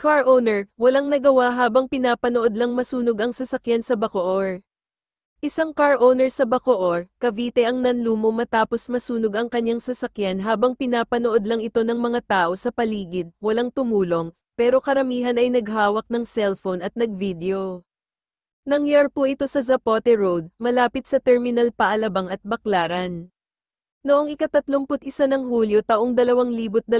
Car owner, walang nagawa habang pinapanood lang masunog ang sasakyan sa Bacoor. Isang car owner sa Bacoor, Cavite ang nanlumo matapos masunog ang kanyang sasakyan habang pinapanood lang ito ng mga tao sa paligid, walang tumulong, pero karamihan ay naghawak ng cellphone at nagvideo. Nangyari po ito sa Zapote Road, malapit sa Terminal Paalabang at Baclaran. Noong ika-31 ng Hulyo taong 2025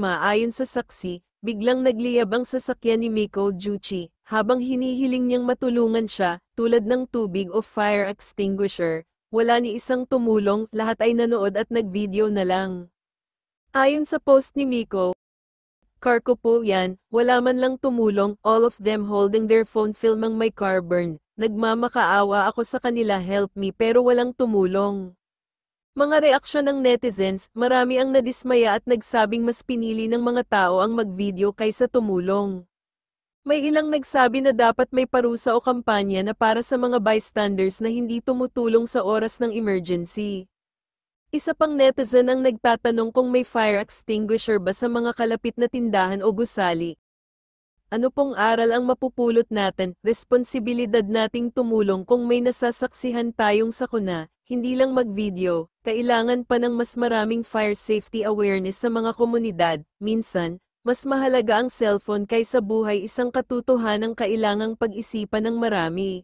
ayon sa saksi, biglang nagliyab ang sasakyan ni Miko Juchi, habang hinihiling niyang matulungan siya, tulad ng tubig o fire extinguisher, wala ni isang tumulong, lahat ay nanood at nagvideo na lang. Ayon sa post ni Miko, "Car ko po yan, wala man lang tumulong, all of them holding their phone filming my car burn, nagmamakaawa ako sa kanila help me pero walang tumulong." Mga reaksyon ng netizens, marami ang nadismaya at nagsabing mas pinili ng mga tao ang mag-video kaysa tumulong. May ilang nagsabi na dapat may parusa o kampanya na para sa mga bystanders na hindi tumutulong sa oras ng emergency. Isa pang netizen ang nagtatanong kung may fire extinguisher ba sa mga kalapit na tindahan o gusali. Ano pong aral ang mapupulot natin? Responsibilidad nating tumulong kung may nasasaksihan tayong sakuna, hindi lang mag-video, kailangan pa ng mas maraming fire safety awareness sa mga komunidad. Minsan, mas mahalaga ang cellphone kaysa buhay, isang katotohanang kailangang pag-isipan ng marami.